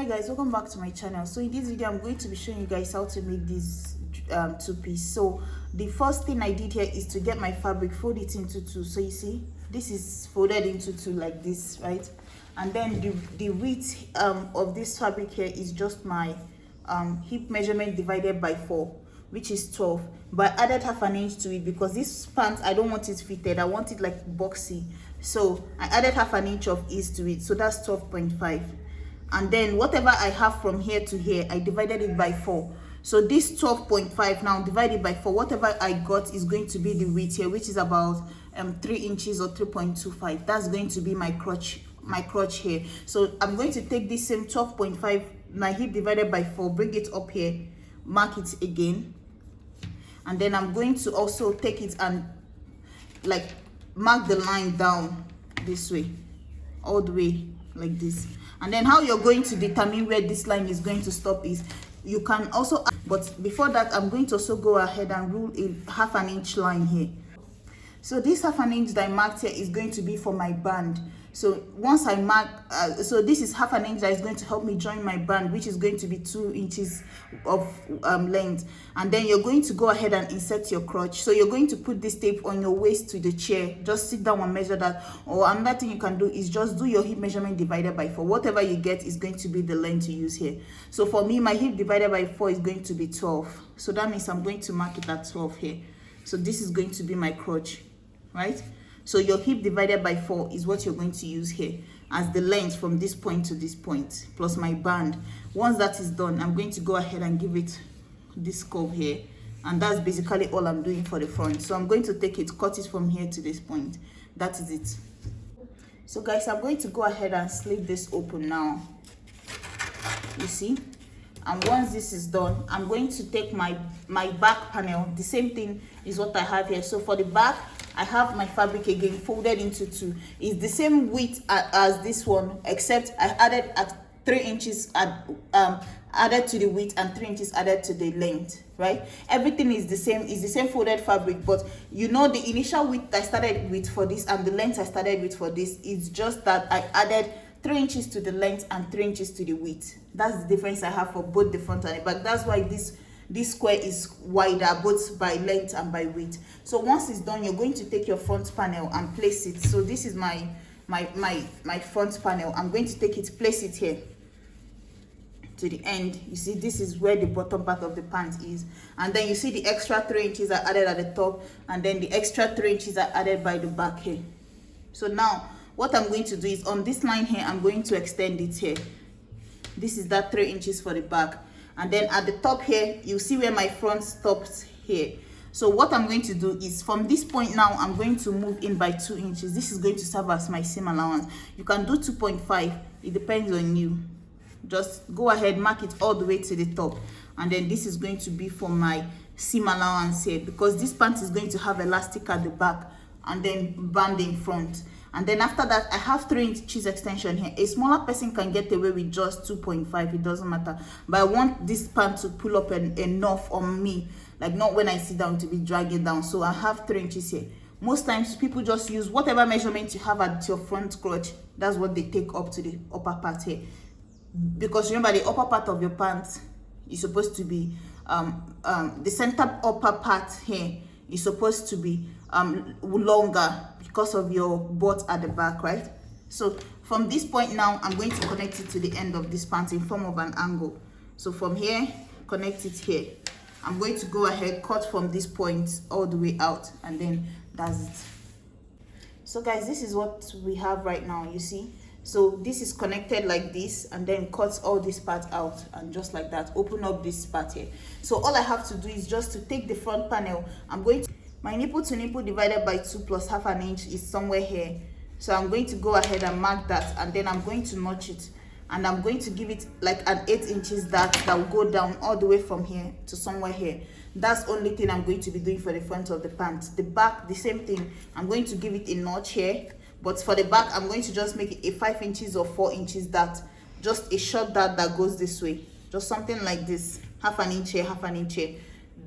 Hi guys, welcome back to my channel. So in this video I'm going to be showing you guys how to make this two-piece. So the first thing I did here is to get my fabric, fold it into two. So you see this is folded into two like this, right? And then the width of this fabric here is just my hip measurement divided by 4, which is 12, but I added half an inch to it because this pants I don't want it fitted, I want it like boxy. So I added half an inch of ease to it, so that's 12.5. And then whatever I have from here to here, I divided it by 4. So this 12.5 now divided by 4, whatever I got is going to be the width here, which is about 3 inches or 3.25. That's going to be my crotch here. So I'm going to take this same 12.5, my hip divided by 4, bring it up here, mark it again, and then I'm going to also take it and like mark the line down this way, all the way like this. And then how you're going to determine where this line is going to stop is you can also, but before that I'm going to also go ahead and rule a half an inch line here. So this half an inch that I marked here is going to be for my band. So once I mark, so this is half an inch that is going to help me join my band, which is going to be 2 inches of length. And then you're going to go ahead and insert your crotch. So you're going to put this tape on your waist to the chair. Just sit down and measure that. Or another thing you can do is just do your hip measurement divided by 4. Whatever you get is going to be the length to use here. So for me, my hip divided by 4 is going to be 12. So that means I'm going to mark it at 12 here. So this is going to be my crotch, right? So your hip divided by 4 is what you're going to use here as the length from this point to this point, plus my band. Once that is done, I'm going to go ahead and give it this curve here. And that's basically all I'm doing for the front. So I'm going to take it, cut it from here to this point. That is it. So guys, I'm going to go ahead and slit this open now. You see? And once this is done, I'm going to take my back panel. The same thing is what I have here. So for the back, I have my fabric again folded into 2. It's the same width as this one, except I added at 3 inches added to the width and 3 inches added to the length, right? Everything is the same. It's the same folded fabric, but you know the initial width I started with for this and the length I started with for this is just that I added 3 inches to the length and 3 inches to the width. That's the difference I have for both the front and the back. That's why this square is wider both by length and by width. So once it's done, you're going to take your front panel and place it. So this is my front panel. I'm going to take it, place it here to the end. You see, this is where the bottom part of the pants is, and then you see the extra 3 inches are added at the top, and then the extra 3 inches are added by the back here. So now what I'm going to do is on this line here, I'm going to extend it here. This is that 3 inches for the back. And then at the top here, you see where my front stops here. So what I'm going to do is from this point now, I'm going to move in by 2 inches. This is going to serve as my seam allowance. You can do 2.5. It depends on you. Just go ahead, mark it all the way to the top. And then this is going to be for my seam allowance here, because this pant is going to have elastic at the back and then band in front. And then after that, I have 3 inches extension here. A smaller person can get away with just 2.5. It doesn't matter. But I want this pant to pull up enough on me, like not when I sit down to be dragging down. So I have 3 inches here. Most times people just use whatever measurement you have at your front crotch. That's what they take up to the upper part here. Because remember, the upper part of your pants is supposed to be the center upper part here is supposed to be longer because of your butt at the back, right? So from this point now, I'm going to connect it to the end of this pant in form of an angle. So from here, connect it here. I'm going to go ahead, cut from this point all the way out, and then that's it. So guys, this is what we have right now, you see. So this is connected like this, and then cuts all this part out, and just like that, open up this part here. So all I have to do is just to take the front panel. I'm going to, my nipple to nipple divided by 2 plus half an inch is somewhere here. So I'm going to go ahead and mark that, and then I'm going to notch it, and I'm going to give it like an 8 inches that will go down all the way from here to somewhere here. That's the only thing I'm going to be doing for the front of the pants. The back, the same thing. I'm going to give it a notch here. But for the back, I'm going to just make it a 5 inches or 4 inches dart. Just a short dart that goes this way. Just something like this. Half an inch here, half an inch here.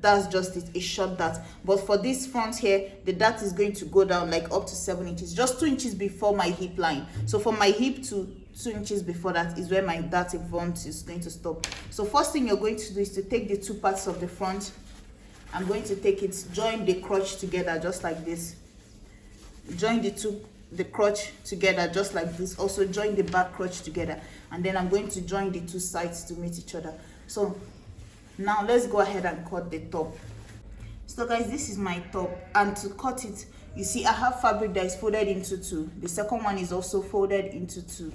That's just it, a short dart. But for this front here, the dart is going to go down like up to 7 inches. Just 2 inches before my hip line. So from my hip to 2 inches before that is where my that front is going to stop. So first thing you're going to do is to take the 2 parts of the front. I'm going to take it, join the crotch together just like this. Join the crotch together just like this. Also join the back crotch together, and then I'm going to join the 2 sides to meet each other. So now let's go ahead and cut the top. So guys, this is my top, and to cut it, you see I have fabric that is folded into 2. The second one is also folded into 2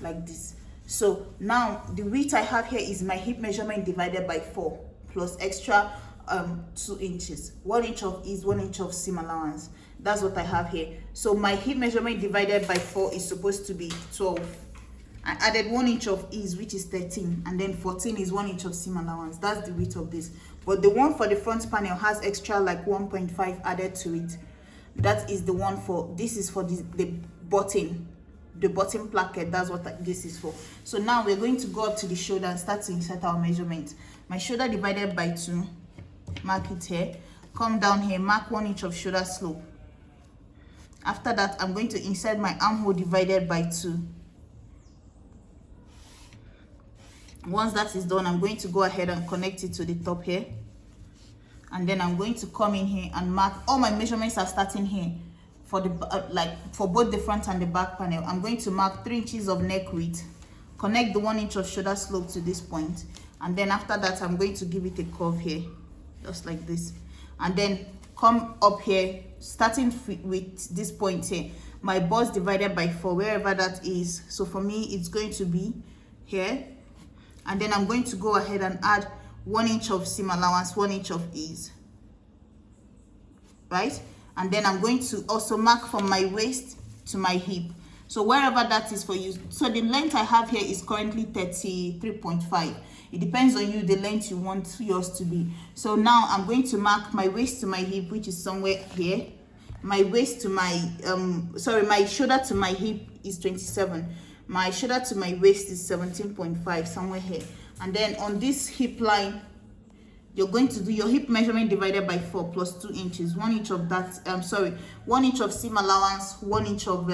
like this. So now the width I have here is my hip measurement divided by 4 plus extra 2 inches. 1 inch of ease, 1 inch of seam allowance. That's what I have here. So my hip measurement divided by 4 is supposed to be 12. I added 1 inch of ease, which is 13, and then 14 is 1 inch of seam allowance. That's the width of this. But the one for the front panel has extra like 1.5 added to it. That is the one for, this is for the button placket. That's what this is for. So now we're going to go up to the shoulder and start to insert our measurement. My shoulder divided by 2, mark it here. Come down here, mark 1 inch of shoulder slope. After that, I'm going to insert my armhole divided by 2. Once that is done, I'm going to go ahead and connect it to the top here, and then I'm going to come in here and mark. All my measurements are starting here for the for both the front and the back panel. I'm going to mark 3 inches of neck width, connect the 1 inch of shoulder slope to this point, and then after that I'm going to give it a curve here just like this, and then come up here starting with this point here, my bust divided by 4, wherever that is. So for me it's going to be here. And then I'm going to go ahead and add 1 inch of seam allowance, 1 inch of ease, right? And then I'm going to also mark from my waist to my hip. So wherever that is for you. So the length I have here is currently 33.5. It depends on you, the length you want yours to be. So now I'm going to mark my waist to my hip, which is somewhere here. My waist to my, my shoulder to my hip is 27. My shoulder to my waist is 17.5, somewhere here. And then on this hip line, you're going to do your hip measurement divided by 4 plus 2 inches. 1 inch of that, 1 inch of seam allowance, 1 inch of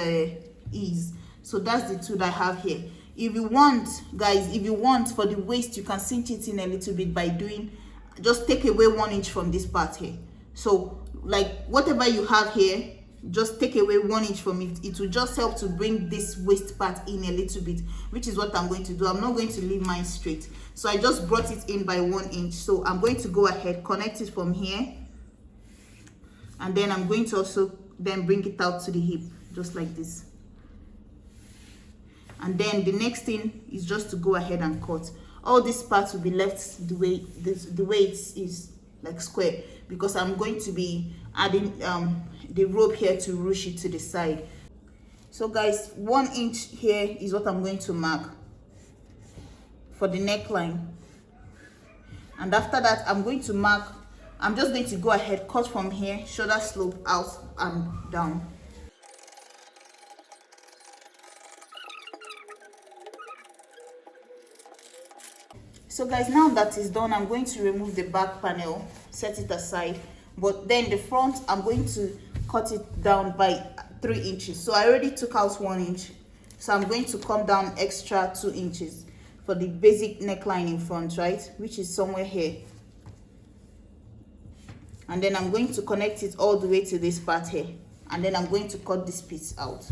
ease. So that's the 2 that I have here. If you want, guys, if you want for the waist, you can cinch it in a little bit by doing, just take away 1 inch from this part here. So like whatever you have here, just take away 1 inch from it. It will just help to bring this waist part in a little bit, which is what I'm going to do. I'm not going to leave mine straight, so I just brought it in by 1 inch. So I'm going to go ahead, connect it from here, and then I'm going to also then bring it out to the hip just like this. And then the next thing is just to go ahead and cut. All this part will be left the way it is, like square, because I'm going to be adding the rope here to ruche it to the side. So guys, 1 inch here is what I'm going to mark for the neckline, and after that I'm going to mark, I'm just going to go ahead, cut from here, shoulder slope out and down. So guys, now that is done, I'm going to remove the back panel, set it aside, but then the front I'm going to cut it down by 3 inches. So I already took out 1 inch, so I'm going to come down extra 2 inches for the basic neckline in front, right, which is somewhere here. And then I'm going to connect it all the way to this part here, and then I'm going to cut this piece out.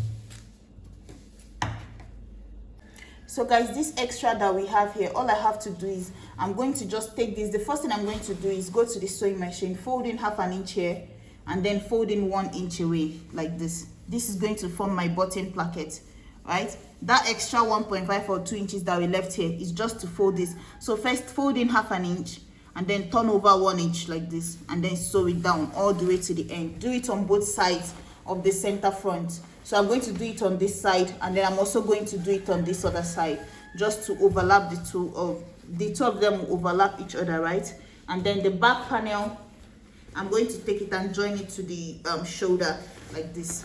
So guys, this extra that we have here, all I have to do is I'm going to just take this. The first thing I'm going to do is go to the sewing machine, fold in ½ an inch here, and then fold in 1 inch away like this. This is going to form my button placket, right? That extra 1.5 or 2 inches that we left here is just to fold this. So first fold in ½ an inch, and then turn over 1 inch like this, and then sew it down all the way to the end. Do it on both sides of the center front. So I'm going to do it on this side, and then I'm also going to do it on this other side, just to overlap the two of them will overlap each other, right? And then the back panel, I'm going to take it and join it to the shoulder like this.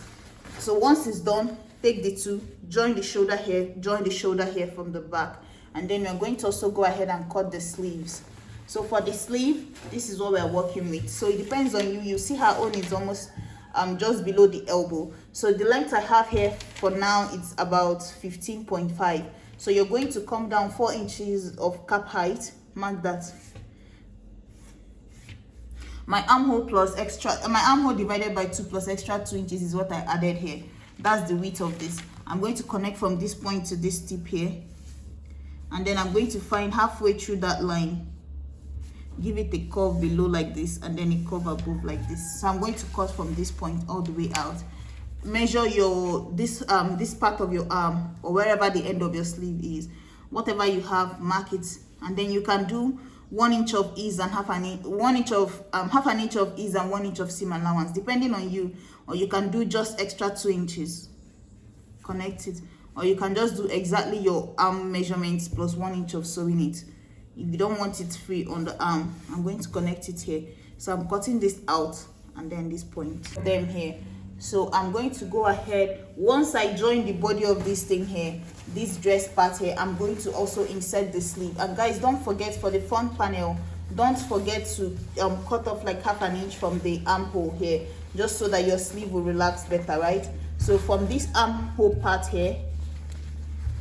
So once it's done, take the two, join the shoulder here from the back, and then we're going to also go ahead and cut the sleeves. So for the sleeve, this is what we're working with. So it depends on you. You see her own is almost just below the elbow. So the length I have here for now, it's about 15.5. So you're going to come down 4 inches of cap height. Mark that. My armhole plus extra, my armhole divided by 2 plus extra 2 inches is what I added here. That's the width of this. I'm going to connect from this point to this tip here, and then I'm going to find halfway through that line, give it a curve below like this, and then a curve above like this. So I'm going to cut from this point all the way out. Measure your this part of your arm, or wherever the end of your sleeve is, whatever you have, mark it, and then you can do 1 inch of ease and half an inch, 1 inch of half an inch of ease and 1 inch of seam allowance, depending on you. Or you can do just extra 2 inches, connect it, or you can just do exactly your arm measurements plus 1 inch of sewing it. If you don't want it free on the arm, I'm going to connect it here. So I'm cutting this out, and then this point them here. So I'm going to go ahead, once I join the body of this thing here, this dress part here, I'm going to also insert the sleeve. And guys, don't forget, for the front panel, don't forget to cut off like half an inch from the armhole here, just so that your sleeve will relax better, right? So from this armhole part here,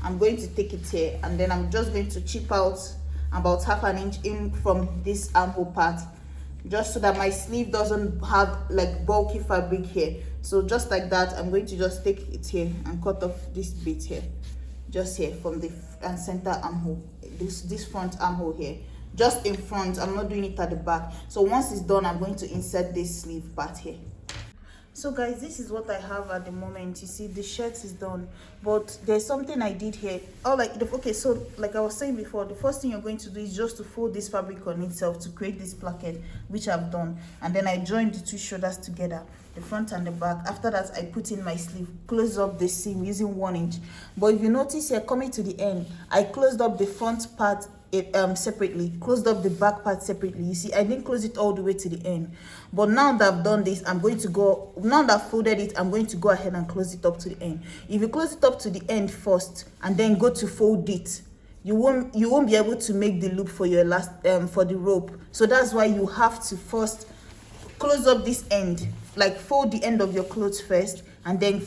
I'm going to take it here, and then I'm just going to chip out about half an inch in from this armhole part, just so that my sleeve doesn't have like bulky fabric here. So just like that, I'm going to just take it here and cut off this bit here, just here from the center armhole, this front armhole here, just in front. I'm not doing it at the back. So once it's done, I'm going to insert this sleeve part here. So guys, this is what I have at the moment. You see, the shirt is done, but there's something I did here. Okay, so like I was saying before, the first thing you're going to do is just to fold this fabric on itself to create this placket, which I've done, and then I joined the 2 shoulders together, the front and the back. After that, I put in my sleeve, close up the seam using 1 inch. But if you notice here, coming to the end, I closed up the front part separately, closed up the back part separately. You see, I didn't close it all the way to the end. But now that I've done this, now that I've folded it, I'm going to go ahead and close it up to the end. If you close it up to the end first and then go to fold it, you won't be able to make the loop for your for the rope. So that's why you have to first close up this end, like fold the end of your clothes first, and then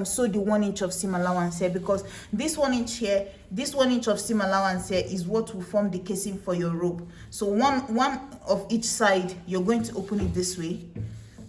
sew the 1 inch of seam allowance here, because this 1 inch here, this 1 inch of seam allowance here is what will form the casing for your rope. So one of each side, you're going to open it this way,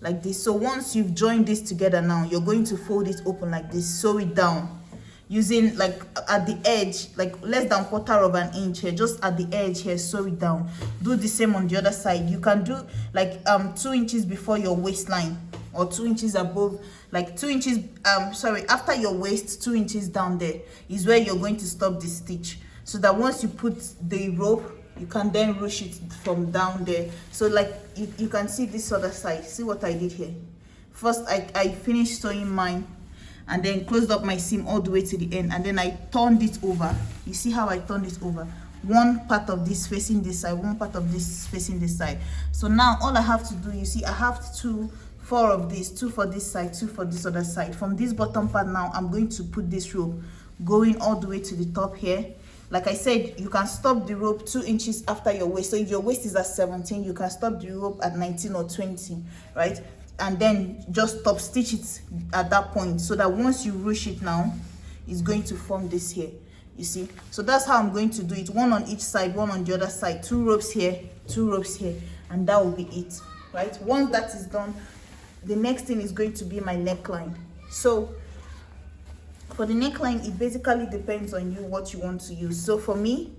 like this. So once you've joined this together, now you're going to fold it open like this, sew it down using like at the edge, like less than 1/4 of an inch here, just at the edge here, sew it down. Do the same on the other side. You can do like 2 inches before your waistline, or 2 inches above, like 2 inches after your waist, 2 inches down there is where you're going to stop the stitch, so that once you put the rope, you can then ruche it from down there. So like you can see this other side. See what I did here? First I finished sewing mine, and then closed up my seam all the way to the end, and then I turned it over. You see how I turned it over? One part of this facing this side, one part of this facing this side. So now all I have to do, you see, I have 4 of these, 2 for this side, 2 for this other side. From this bottom part now, I'm going to put this rope going all the way to the top here. Like I said, you can stop the rope 2 inches after your waist. So if your waist is at 17, you can stop the rope at 19 or 20, right? And then just stop stitch it at that point, so that once you ruche it now, it's going to form this here. You see? So that's how I'm going to do it. 1 on each side, 1 on the other side, 2 ropes here, 2 ropes here, and that will be it, right? Once that is done, the next thing is going to be my neckline. So for the neckline, it basically depends on you what you want to use. So for me,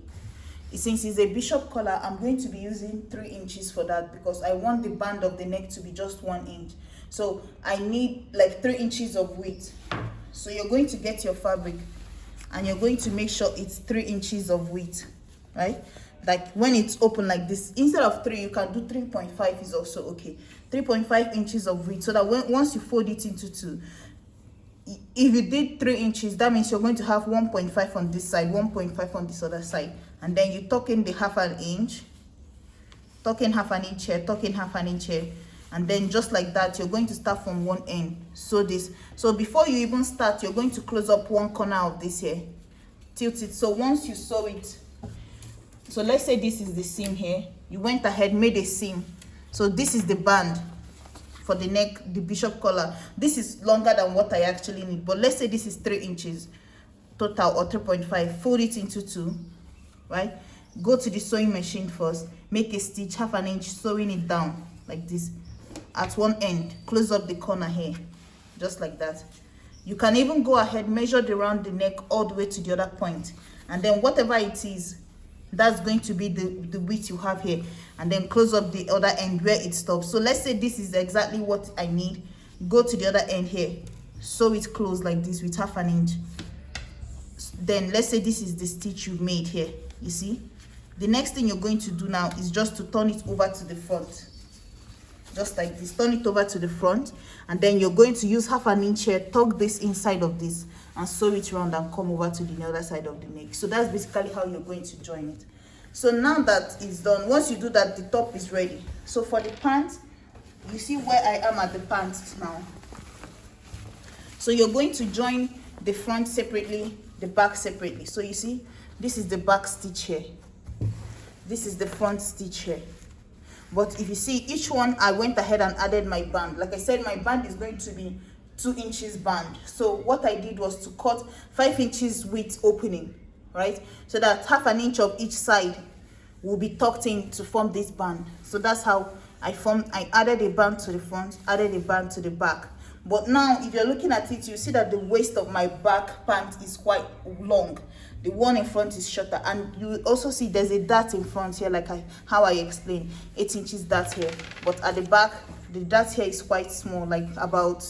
since it's a bishop collar, I'm going to be using 3 inches for that, because I want the band of the neck to be just 1 inch. So I need like 3 inches of width. So you're going to get your fabric, and you're going to make sure it's 3 inches of width, right? Like when it's open like this, instead of 3, you can do 3.5 is also okay. 3.5 inches of width, so that once you fold it into 2, if you did 3 inches, that means you're going to have 1.5 on this side, 1.5 on this other side, and then you tuck in the half an inch, tuck in half an inch here, tuck in half an inch here, and then just like that, you're going to start from one end. Sew this. So before you even start, you're going to close up one corner of this here, tilt it. So once you sew it, so let's say this is the seam here, you went ahead, made a seam. So this is the band for the neck, the bishop collar. This is longer than what I actually need, but let's say this is 3 inches total, or 3.5. Fold it into 2, right? Go to the sewing machine first, make a stitch 1/2 inch, sewing it down like this at one end, close up the corner here, just like that. You can even go ahead, measure around the neck all the way to the other point, and then whatever it is, that's going to be the width you have here, and then close up the other end where it stops. So let's say this is exactly what I need. Go to the other end here, sew it close like this with 1/2 inch. Then let's say this is the stitch you've made here. You see, the next thing you're going to do now is just to turn it over to the front, just like this. Turn it over to the front, and then you're going to use 1/2 inch here, tuck this inside of this, and sew it around and come over to the other side of the neck. So that's basically how you're going to join it. So now that is done, once you do that, the top is ready. So for the pants, you see where I am at the pants now. So you're going to join the front separately, the back separately. So you see, this is the back stitch here, this is the front stitch here. But if you see, each one I went ahead and added my band. Like I said, my band is going to be 2 inches band. So what I did was to cut 5 inches width opening, right? So that 1/2 inch of each side will be tucked in to form this band. So that's how I added a band to the front, added a band to the back. But now if you're looking at it, you see that the waist of my back pant is quite long. The one in front is shorter, and you will also see there's a dart in front here, like how I explained, 8 inches dart here. But at the back, the dart here is quite small, like about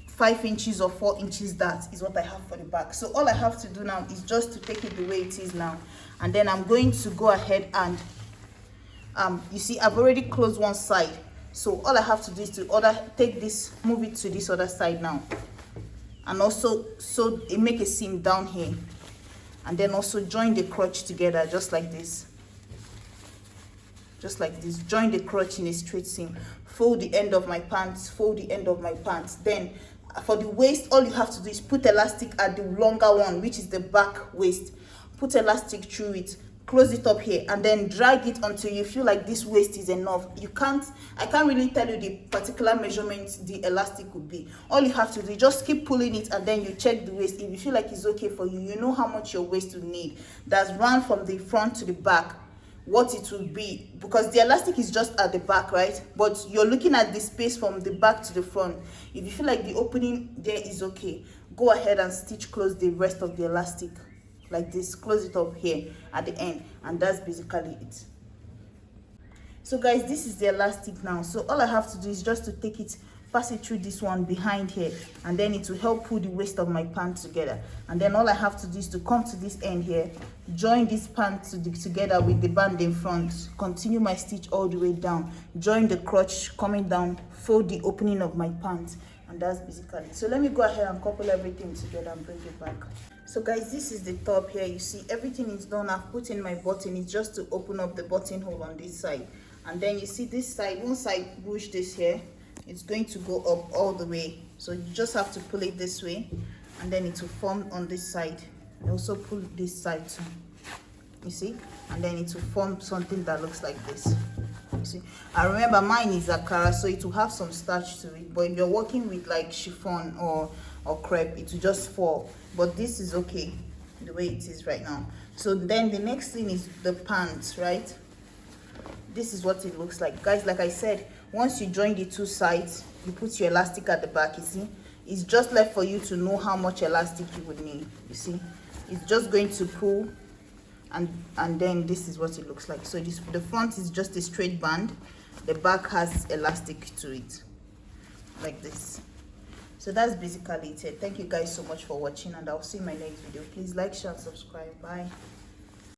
5 inches or 4 inches. That is what I have for the back. So all I have to do now is just to take it the way it is now, and then I'm going to go ahead and you see, I've already closed one side. So all I have to do is to take this, move it to this other side now, and also make a seam down here, and then also join the crotch together just like this, join the crotch in a straight seam. Fold the end of my pants, fold the end of my pants. Then for the waist, all you have to do is put elastic at the longer one, which is the back waist. Put elastic through it, close it up here, and then drag it until you feel like this waist is enough. I can't really tell you the particular measurements the elastic would be. All you have to do is just keep pulling it, and then you check the waist. If you feel like it's okay for you, you know how much your waist will need. That's run from the front to the back, what it will be, because the elastic is just at the back, right? But you're looking at the space from the back to the front. If you feel like the opening there is okay, go ahead and stitch close the rest of the elastic like this. Close it up here at the end, and that's basically it. So guys, this is the elastic now. So all I have to do is just to take it, pass it through this one behind here, and then it will help pull the waist of my pant together. And then all I have to do is to come to this end here, join this pant together with the band in front, continue my stitch all the way down, join the crotch coming down, fold the opening of my pant, and that's basically it. So let me go ahead and couple everything together and bring it back. So guys, this is the top here. You see everything is done. I've put in my button. It's just to open up the buttonhole on this side, and then you see this side, once I push this here, it's going to go up all the way. So you just have to pull it this way, and then it will form on this side. I also pull this side too, you see, and then it will form something that looks like this. You see, I remember mine is Akara, so it will have some starch to it, but if you're working with like chiffon or crepe, it will just fall. But this is okay the way it is right now. So then the next thing is the pants, right? This is what it looks like, guys. Like I said, once you join the two sides, you put your elastic at the back. You see, it's just left for you to know how much elastic you would need. You see, it's just going to pull, and then this is what it looks like. So the front is just a straight band, the back has elastic to it like this. So that's basically it. Thank you guys so much for watching, and I'll see you in my next video. Please like, share, and subscribe. Bye.